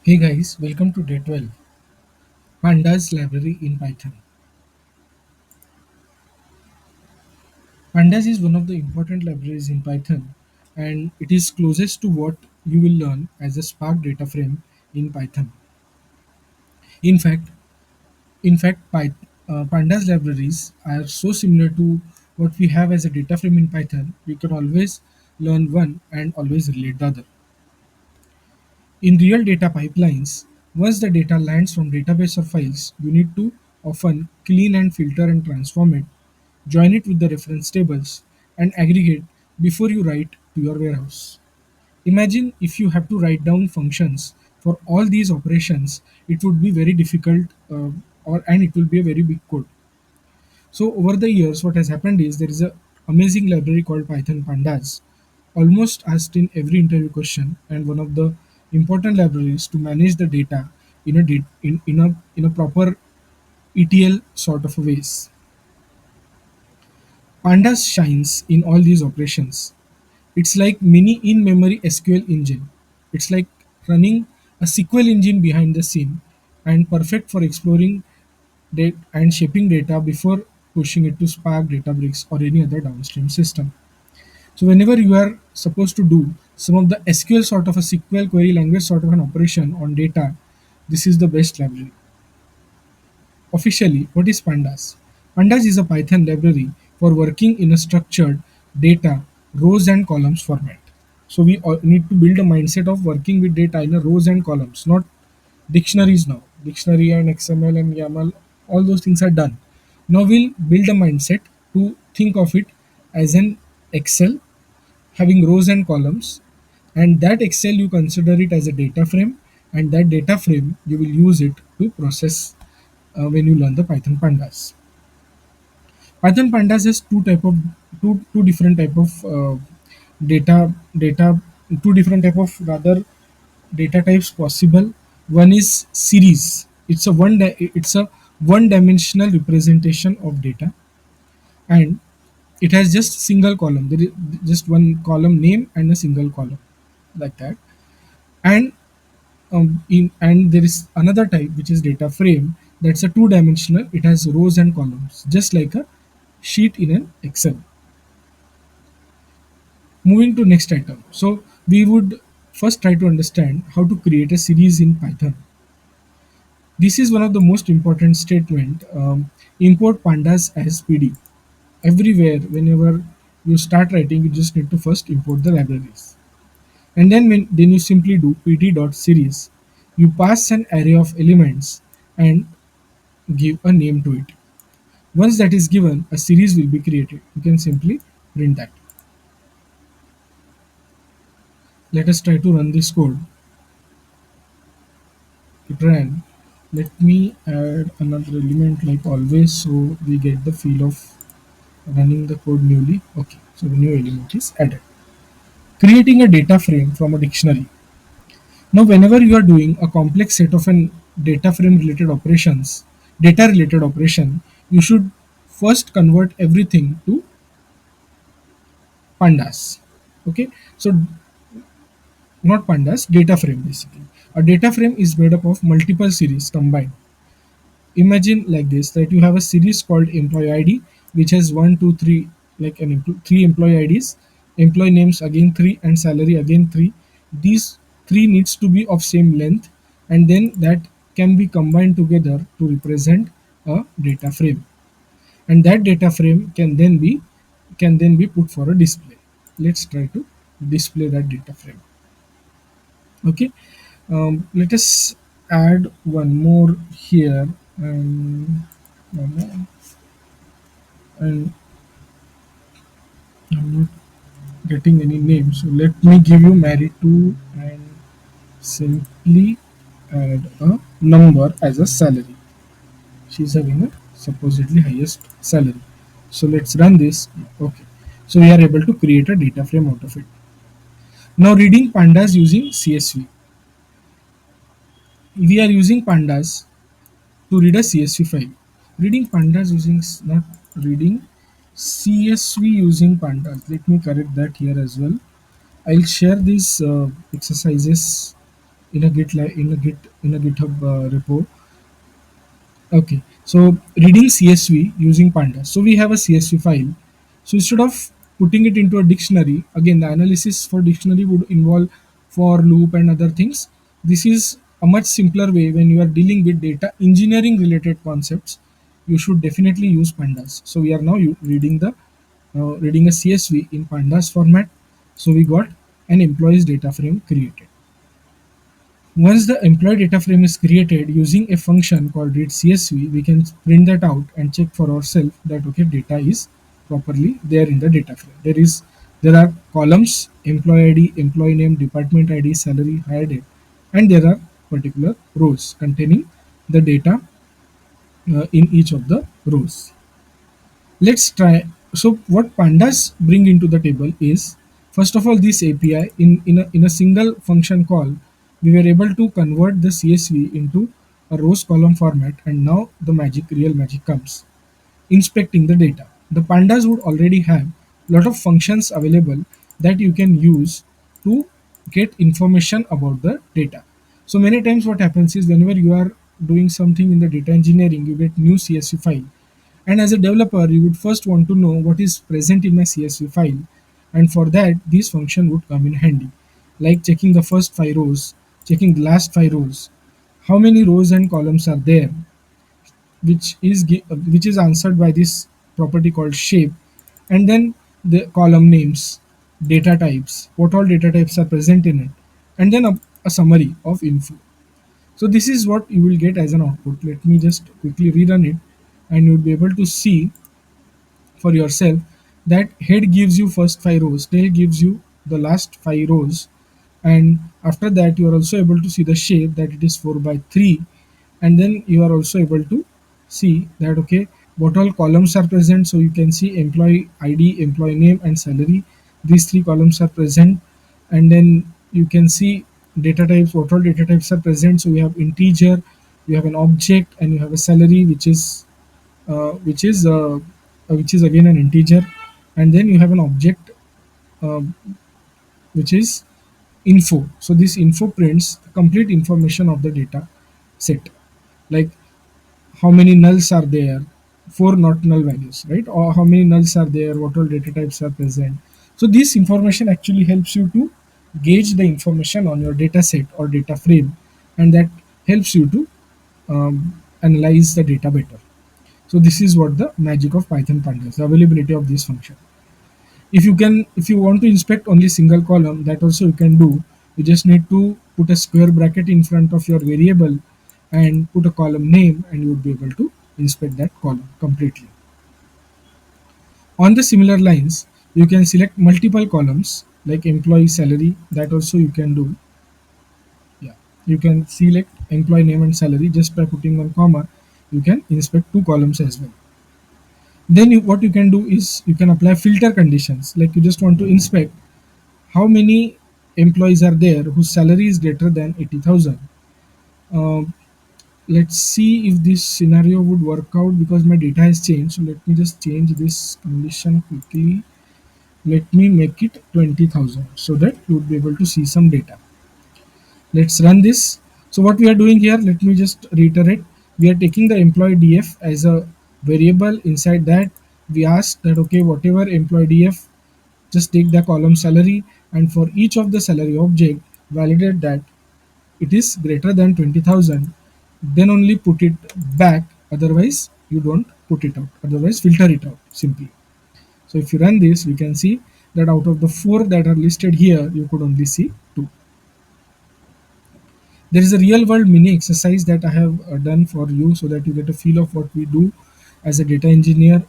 Hey guys, welcome to day 12, Pandas library in Python. Pandas is one of the important libraries in Python and it is closest to what you will learn as a Spark data frame in Python. In fact, Pandas libraries are so similar to what we have as a data frame in Python, we can always learn one and always relate the other. In real data pipelines, once the data lands from database or files, you need to often clean and filter and transform it, join it with the reference tables, and aggregate before you write to your warehouse. Imagine if you have to write down functions for all these operations, it would be very difficult and it will be a very big code. So over the years, what has happened is there is a amazing library called Python Pandas, almost asked in every interview question, and one of the important libraries to manage the data in a proper ETL sort of a ways. Pandas shines in all these operations. It's like mini in-memory SQL engine. It's like running a SQL engine behind the scene and perfect for exploring and shaping data before pushing it to Spark, Databricks, or any other downstream system. So whenever you are supposed to do some of the SQL sort of a SQL query language sort of an operation on data, this is the best library. Officially, what is Pandas? Pandas is a Python library for working in a structured data rows and columns format. So we all need to build a mindset of working with data in a rows and columns, not dictionaries now. Dictionary and XML and YAML, all those things are done. Now we'll build a mindset to think of it as an Excel having rows and columns, and that Excel you consider it as a data frame, and that data frame you will use it to process when you learn the Python pandas. Python pandas has two different type of data data two different type of rather data types possible. One is series. It's a one dimensional representation of data, and it has just single column. There is just one column name and a single column like that. And and there is another type which is data frame, that's a two dimensional. It has rows and columns just like a sheet in an Excel. Moving to next item, so we would first try to understand how to create a series in Python. This is one of the most important statement. Import pandas as PD. Everywhere, whenever you start writing, you just need to first import the libraries, and then you simply do pd.series. You pass an array of elements and give a name to it. Once that is given, a series will be created. You can simply print that. Let us try to run this code. It ran. Let me add another element like always so we get the feel of running the code newly. Okay, so the new element is added. Creating a data frame from a dictionary. Now, whenever you are doing a complex set of an data related operation, you should first convert everything to pandas. Okay, so not pandas, data frame basically. A data frame is made up of multiple series combined. Imagine like this, that you have a series called employee ID, which has one, two, three, like three employee IDs, employee names again three, and salary again three. These three needs to be of same length, and then that can be combined together to represent a data frame, and that data frame can then be put for a display. Let's try to display that data frame. Okay, let us add one more here. Um, and I'm not getting any name, so let me give you married to and simply add a number as a salary. She's having a supposedly highest salary. So let's run this. Okay, so we are able to create a data frame out of it. Now reading pandas using CSV. We are using pandas to read a CSV file. Reading pandas using not reading CSV using pandas. Let me correct that here as well. I'll share these exercises in a GitHub repo. Okay, so reading CSV using pandas. So we have a CSV file. So instead of putting it into a dictionary, again the analysis for dictionary would involve for loop and other things. This is a much simpler way when you are dealing with data engineering related concepts. You should definitely use pandas. So we are now reading a CSV in pandas format. So we got an employees data frame created. Once the employee data frame is created using a function called readCSV, we can print that out and check for ourselves that okay data is properly there in the data frame. There are columns employee ID, employee name, department ID, salary, hire date, and there are particular rows containing the data in each of the rows. Let's try. So what pandas bring into the table is, first of all, this API in a single function call, we were able to convert the CSV into a rows column format, and now the real magic comes inspecting the data. The pandas would already have a lot of functions available that you can use to get information about the data. So many times what happens is whenever you are doing something in the data engineering, you get new CSV file. And as a developer, you would first want to know what is present in my CSV file. And for that, this function would come in handy, like checking the first 5 rows, checking the last 5 rows, how many rows and columns are there, which is answered by this property called shape, and then the column names, data types, what all data types are present in it, and then a summary of info. So this is what you will get as an output. Let me just quickly rerun it, and you'll be able to see for yourself that head gives you first 5 rows, tail gives you the last 5 rows, and after that you are also able to see the shape that it is 4 by 3, and then you are also able to see that okay what all columns are present. So you can see employee ID, employee name, and salary. These three columns are present, and then you can see data types, what all data types are present. So you have integer, you have an object, and you have a salary uh, which is uh, which is again an integer, and then you have an object uh, which is info. So this info prints the complete information of the data set, like how many nulls are there, four not null values, right? Or how many nulls are there, what all data types are present. So this information actually helps you to gauge the information on your data set or data frame, and that helps you to analyze the data better. So this is what the magic of Python pandas, the availability of this function. If you want to inspect only single column, that also you can do. You just need to put a square bracket in front of your variable and put a column name, and you would be able to inspect that column completely. On the similar lines, you can select multiple columns like employee salary. That also you can do. Yeah, you can select employee name and salary just by putting one comma. You can inspect two columns as well. Then what you can do is you can apply filter conditions, like you just want to inspect how many employees are there whose salary is greater than 80,000. Um, let's see if this scenario would work out because my data has changed. So let me just change this condition quickly. Let me make it 20,000 so that you would be able to see some data. Let's run this. So what we are doing here, let me just reiterate. We are taking the employee df as a variable. Inside that, we ask that okay, whatever employee df, just take the column salary, and for each of the salary object, validate that it is greater than 20,000. Then only put it back. Otherwise, you don't put it out. Otherwise, filter it out simply. So if you run this, you can see that out of the four that are listed here, you could only see two. There is a real world mini exercise that I have done for you so that you get a feel of what we do as a data engineer.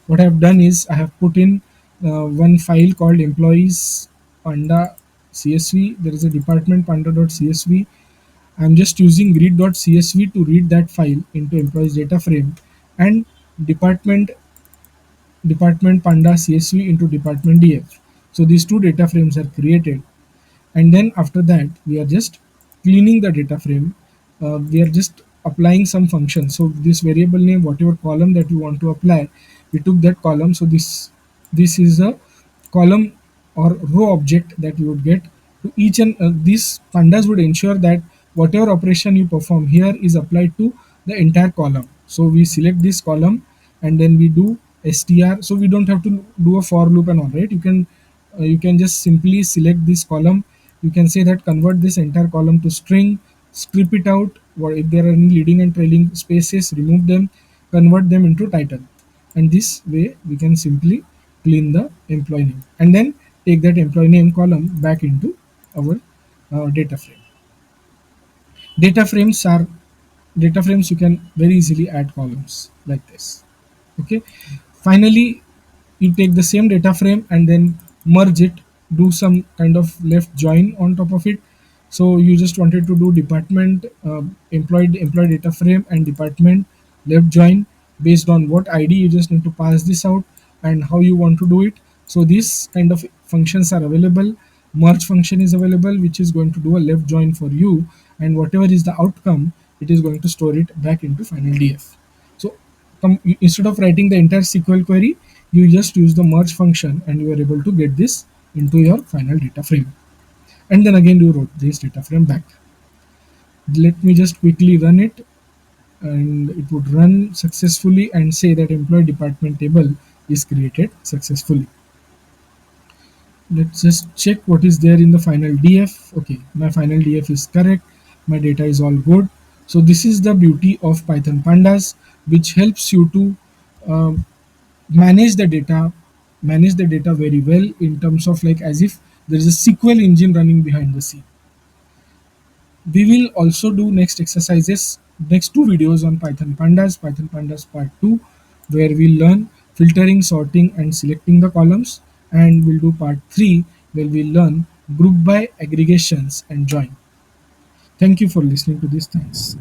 What I have done is I have put in one file called employees panda csv. There is a department panda.csv. I'm just using read.csv to read that file into employees data frame, and department department panda csv into department df. So these two data frames are created, and then after that we are just cleaning the data frame. We are just applying some function. So this variable name, whatever column that you want to apply, we took that column. So this is a column or row object that you would get to each, and these pandas would ensure that whatever operation you perform here is applied to the entire column. So we select this column and then we do str, so we don't have to do a for loop and all, right? You can just simply select this column. You can say that convert this entire column to string, strip it out, or if there are any leading and trailing spaces, remove them, convert them into title, and this way we can simply clean the employee name and then take that employee name column back into our data frame. Data frames are data frames, you can very easily add columns like this. Okay, finally you take the same data frame and then merge it, do some kind of left join on top of it. So you just wanted to do department, employee data frame and department left join. Based on what id, you just need to pass this out and how you want to do it. So these kind of functions are available. Merge function is available, which is going to do a left join for you, and whatever is the outcome, it is going to store it back into final df. So instead of writing the entire SQL query, you just use the merge function and you are able to get this into your final data frame. And then again you wrote this data frame back. Let me just quickly run it, and it would run successfully and say that employee department table is created successfully. Let's just check what is there in the final df. Okay, my final df is correct, my data is all good. So this is the beauty of python pandas, which helps you to um, manage the data manage the data very well, in terms of like as if there is a SQL engine running behind the scene. We will also do next two videos on python pandas part 2, where we learn filtering, sorting and selecting the columns, and we'll do part 3 where we learn group by, aggregations and join. Thank you for listening to this. Thanks.